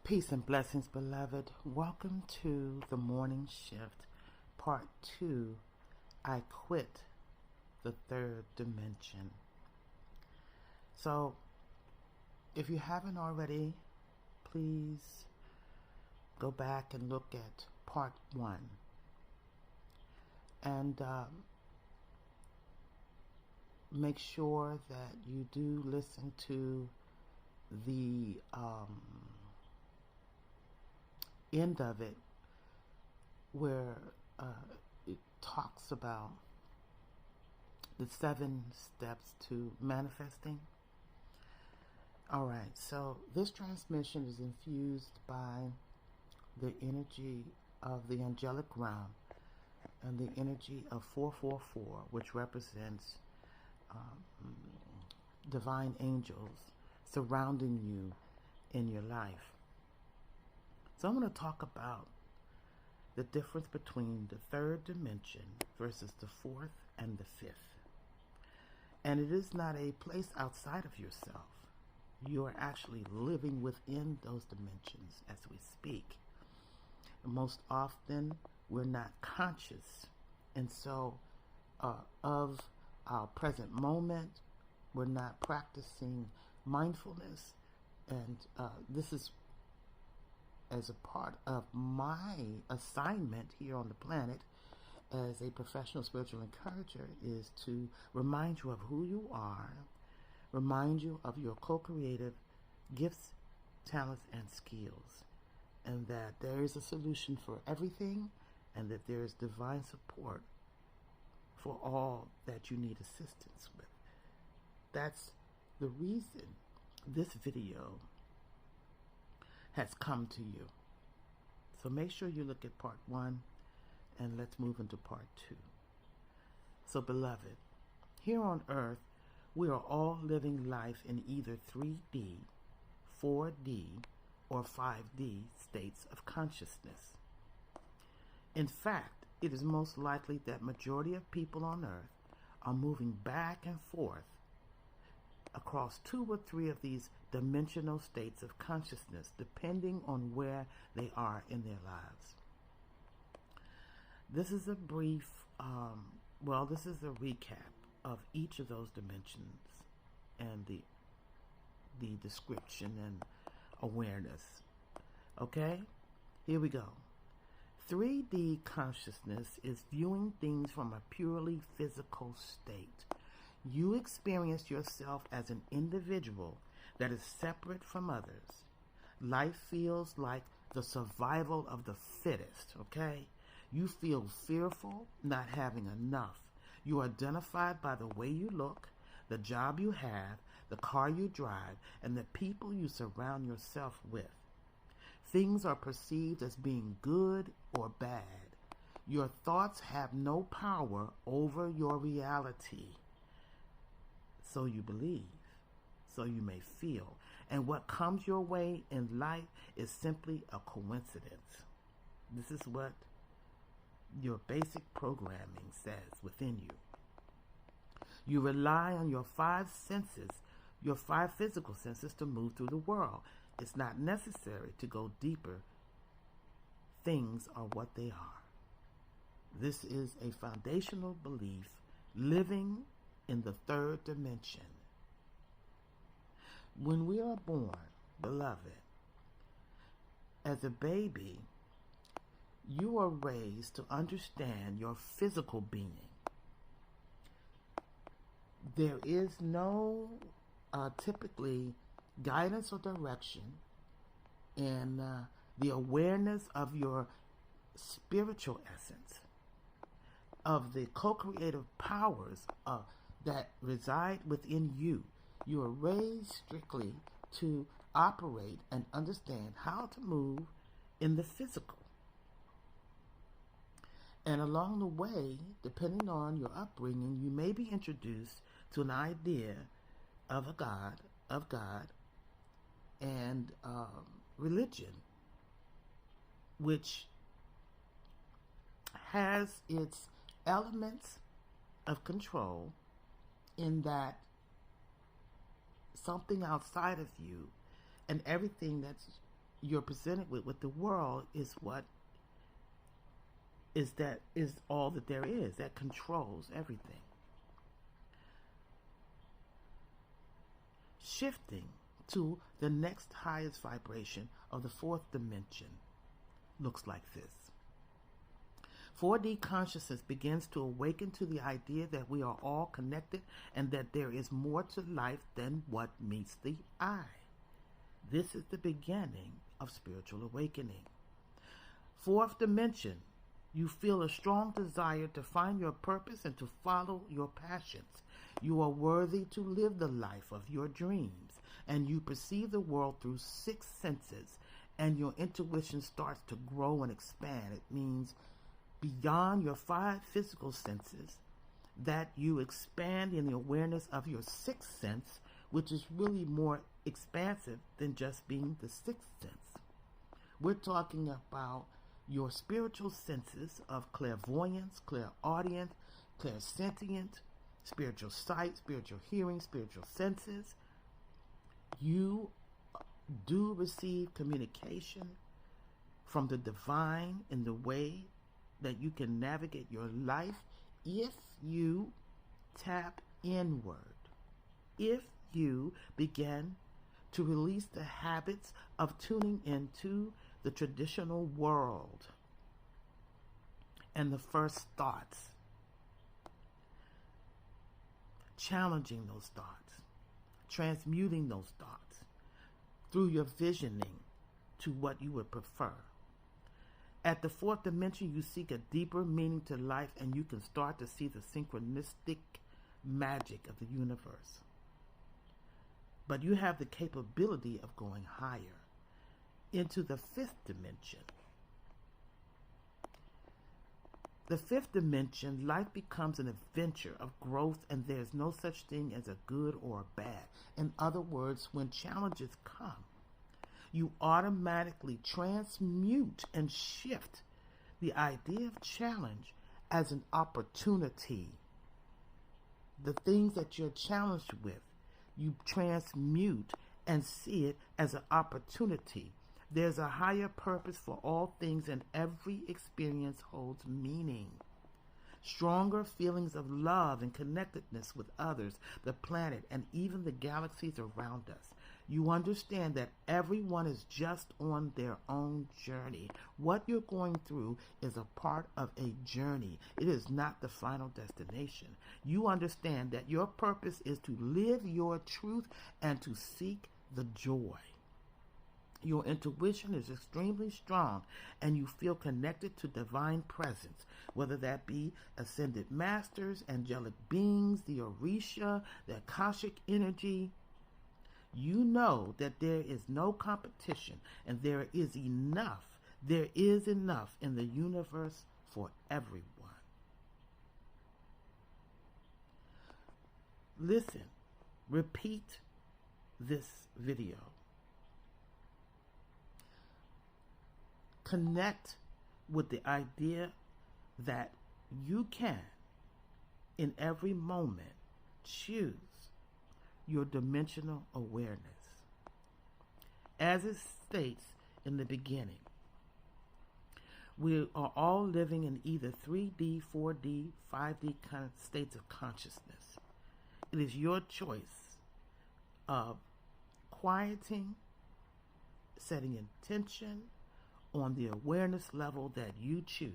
Peace and blessings, beloved. Welcome to the morning shift, part 2. I quit the third dimension. So, if you haven't already, please go back and look at part 1. And make sure that you do listen to the end of it, where it talks about the 7 steps to manifesting. All right, so this transmission is infused by the energy of the angelic realm and the energy of 444, which represents divine angels surrounding you in your life. So I'm going to talk about the difference between the third dimension versus the fourth and the fifth. And it is not a place outside of yourself. You are actually living within those dimensions as we speak. And most often, we're not conscious. And so, of our present moment, we're not practicing mindfulness. And this is as a part of my assignment here on the planet as a professional spiritual encourager, is to remind you of who you are, remind you of your co-creative gifts, talents, and skills, and that there is a solution for everything, and that there is divine support for all that you need assistance with. That's the reason this video has come to you. So make sure you look at part 1, and let's move into part 2. So beloved, here on earth, we are all living life in either 3D, 4D, or 5D states of consciousness. In fact, it is most likely that majority of people on earth are moving back and forth across 2 or 3 of these dimensional states of consciousness, depending on where they are in their lives. This is a brief, this is a recap of each of those dimensions and the description and awareness. Okay? Here we go. 3D consciousness is viewing things from a purely physical state. You experience yourself as an individual that is separate from others. Life feels like the survival of the fittest, okay? You feel fearful, not having enough. You are identified by the way you look, the job you have, the car you drive, and the people you surround yourself with. Things are perceived as being good or bad. Your thoughts have no power over your reality. So you believe, so you may feel. And what comes your way in life is simply a coincidence. This is what your basic programming says within you. You rely on your 5 senses, your 5 physical senses, to move through the world. It's not necessary to go deeper. Things are what they are. This is a foundational belief, living in the third dimension. When we are born, beloved, as a baby, you are raised to understand your physical being. There is no typically guidance or direction in the awareness of your spiritual essence, of the co-creative powers that reside within you. You are raised strictly to operate and understand how to move in the physical. And along the way, depending on your upbringing, you may be introduced to an idea of a God, and religion, which has its elements of control, in that something outside of you and everything that's you're presented with the world is all that there is, that controls everything. Shifting to the next highest vibration of the fourth dimension looks like this. 4D consciousness begins to awaken to the idea that we are all connected and that there is more to life than what meets the eye. This is the beginning of spiritual awakening. Fourth dimension, you feel a strong desire to find your purpose and to follow your passions. You are worthy to live the life of your dreams, and you perceive the world through 6 senses, and your intuition starts to grow and expand. It means beyond your 5 physical senses, that you expand in the awareness of your 6th sense, which is really more expansive than just being the 6th sense. We're talking about your spiritual senses of clairvoyance, clairaudience, clairsentient, spiritual sight, spiritual hearing, spiritual senses. You do receive communication from the divine in the way that you can navigate your life if you tap inward, if you begin to release the habits of tuning into the traditional world and the first thoughts, challenging those thoughts, transmuting those thoughts through your visioning to what you would prefer. At the fourth dimension, you seek a deeper meaning to life, and you can start to see the synchronistic magic of the universe. But you have the capability of going higher into the 5th dimension. The 5th dimension, life becomes an adventure of growth, and there's no such thing as a good or a bad. In other words, when challenges come, you automatically transmute and shift the idea of challenge as an opportunity. The things that you're challenged with, you transmute and see it as an opportunity. There's a higher purpose for all things, and every experience holds meaning. Stronger feelings of love and connectedness with others, the planet, and even the galaxies around us. You understand that everyone is just on their own journey. What you're going through is a part of a journey. It is not the final destination. You understand that your purpose is to live your truth and to seek the joy. Your intuition is extremely strong, and you feel connected to divine presence, whether that be ascended masters, angelic beings, the Orisha, the Akashic energy. You know that there is no competition, and there is enough in the universe for everyone. Listen, repeat this video. Connect with the idea that you can, in every moment, choose your dimensional awareness. As it states in the beginning, we are all living in either 3D, 4D, 5D kind of states of consciousness. It is your choice of quieting, setting intention on the awareness level that you choose.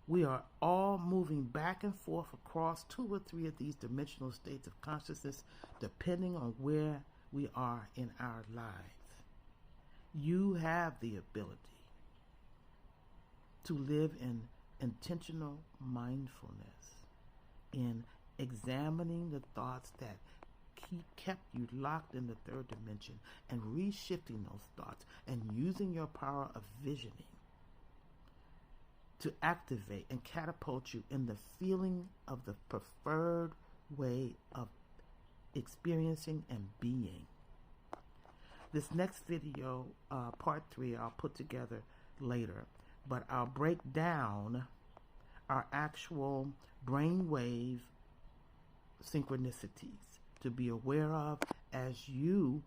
We are all moving back and forth across 2 or 3 of these dimensional states of consciousness, depending on where we are in our lives. You have the ability to live in intentional mindfulness, in examining the thoughts that kept you locked in the 3rd dimension, and reshifting those thoughts and using your power of visioning to activate and catapult you in the feeling of the preferred way of experiencing and being. This next video, part 3, I'll put together later, but I'll break down our actual brainwave synchronicities to be aware of as you